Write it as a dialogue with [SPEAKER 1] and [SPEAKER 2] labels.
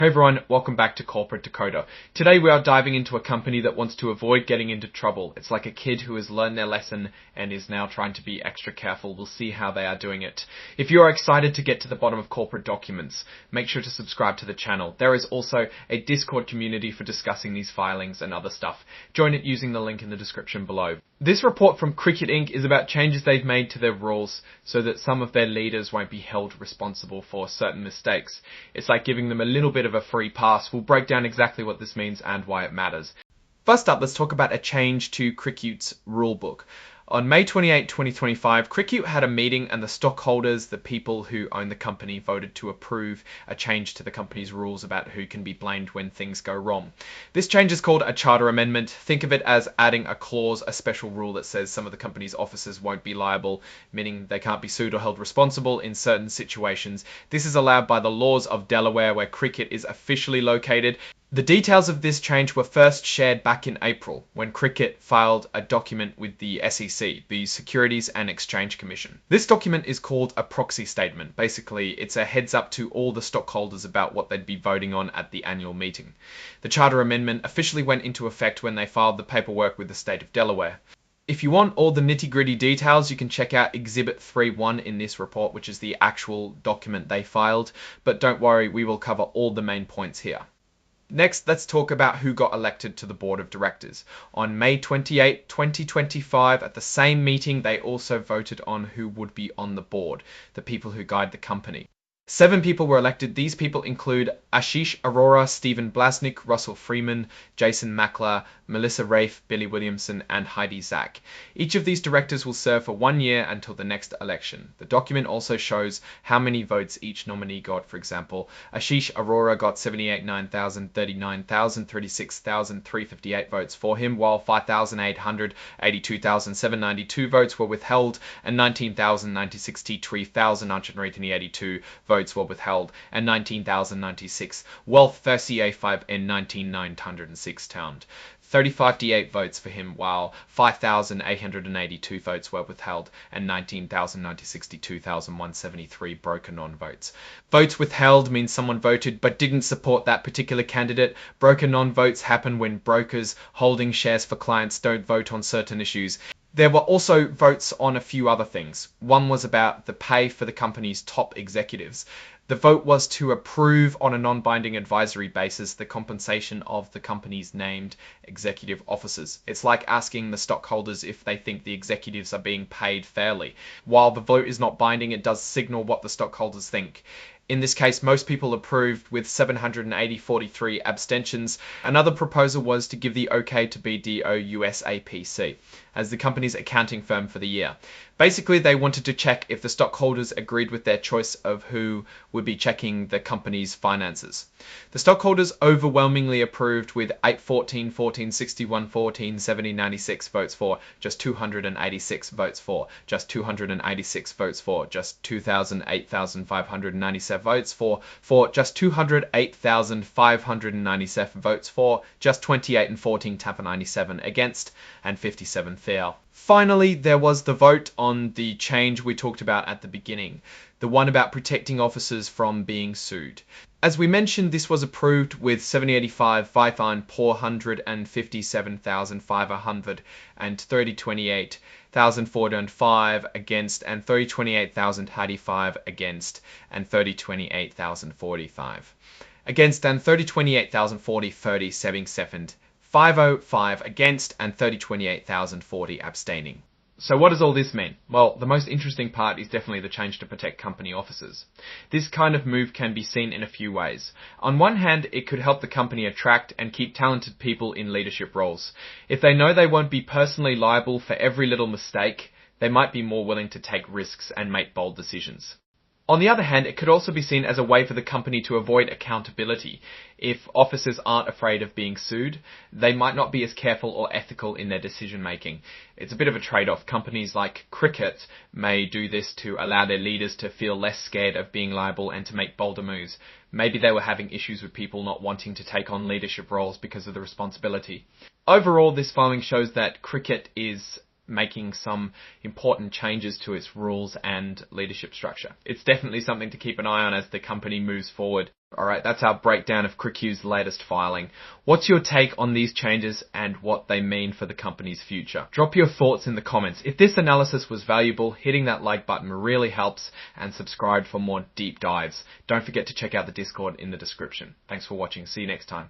[SPEAKER 1] Hey everyone, welcome back to Corporate Decoder. Today we are diving into a company that wants to avoid getting into trouble. It's like a kid who has learned their lesson and is now trying to be extra careful. We'll see how they are doing it. If you are excited to get to the bottom of corporate documents, make sure to subscribe to the channel. There is also a Discord community for discussing these filings and other stuff. Join it using the link in the description below. This report from Cricut Inc. is about changes they've made to their rules so that some of their leaders won't be held responsible for certain mistakes. It's like giving them a little bit of a free pass. We'll break down exactly what this means and why it matters. First up, let's talk about a change to Cricut's rulebook. On May 28, 2025, Cricut had a meeting and the stockholders, the people who own the company, voted to approve a change to the company's rules about who can be blamed when things go wrong. This change is called a charter amendment. Think of it as adding a clause, a special rule that says some of the company's officers won't be liable, meaning they can't be sued or held responsible in certain situations. This is allowed by the laws of Delaware, where Cricut is officially located. The details of this change were first shared back in April when Cricut filed a document with the SEC, the Securities and Exchange Commission. This document is called a proxy statement. Basically, it's a heads up to all the stockholders about what they'd be voting on at the annual meeting. The charter amendment officially went into effect when they filed the paperwork with the state of Delaware. If you want all the nitty-gritty details, you can check out Exhibit 3.1 in this report, which is the actual document they filed. But don't worry, we will cover all the main points here. Next, let's talk about who got elected to the board of directors. On May 28, 2025, at the same meeting, they also voted on who would be on the board, the people who guide the company. 7 people were elected. These people include Ashish Arora, Stephen Blasnick, Russell Freeman, Jason Mackler, Melissa Rafe, Billy Williamson, and Heidi Zak. Each of these directors will serve for 1 year until the next election. The document also shows how many votes each nominee got. For example, Ashish Arora got 789,039,036,358 votes for him, while 5,882,792 votes were withheld, and 19,963,982 votes were withheld, and 19,096 wealth Versier 5 and 19,906 towned. 35,8 votes for him, while 5,882 votes were withheld, and 19,962,173 broker non-votes. Votes withheld means someone voted but didn't support that particular candidate. Broker non-votes happen when brokers holding shares for clients don't vote on certain issues. There were also votes on a few other things. One was about the pay for the company's top executives. The vote was to approve on a non-binding advisory basis the compensation of the company's named executive officers. It's like asking the stockholders if they think the executives are being paid fairly. While the vote is not binding, it does signal what the stockholders think. In this case, most people approved with 743 abstentions. Another proposal was to give the OK to BDO USAPC as the company's accounting firm for the year. Basically, they wanted to check if the stockholders agreed with their choice of who would be checking the company's finances. The stockholders overwhelmingly approved with 814, 14, 61, 14, 70, 96 votes for, just 286 votes for, just 286 votes for, just 8,597 votes for just 208,597 votes for, just 28 and 14 Tapper 97 against, and 57 fail. Finally, there was the vote on the change we talked about at the beginning, the one about protecting officers from being sued. As we mentioned, this was approved with 785 Python 457,500 and 3028,405 against, and 3028,085 against, and 3028,045 against, and 3028,040 37 505 against, and 3028,040 abstaining. So what does all this mean? Well, the most interesting part is definitely the change to protect company officers. This kind of move can be seen in a few ways. On one hand, it could help the company attract and keep talented people in leadership roles. If they know they won't be personally liable for every little mistake, they might be more willing to take risks and make bold decisions. On the other hand, it could also be seen as a way for the company to avoid accountability. If officers aren't afraid of being sued, they might not be as careful or ethical in their decision making. It's a bit of a trade-off. Companies like Cricut may do this to allow their leaders to feel less scared of being liable and to make bolder moves. Maybe they were having issues with people not wanting to take on leadership roles because of the responsibility. Overall, this filing shows that Cricut is making some important changes to its rules and leadership structure. It's definitely something to keep an eye on as the company moves forward. Alright, that's our breakdown of Cricut's latest filing. What's your take on these changes and what they mean for the company's future? Drop your thoughts in the comments. If this analysis was valuable, hitting that like button really helps, and subscribe for more deep dives. Don't forget to check out the Discord in the description. Thanks for watching. See you next time.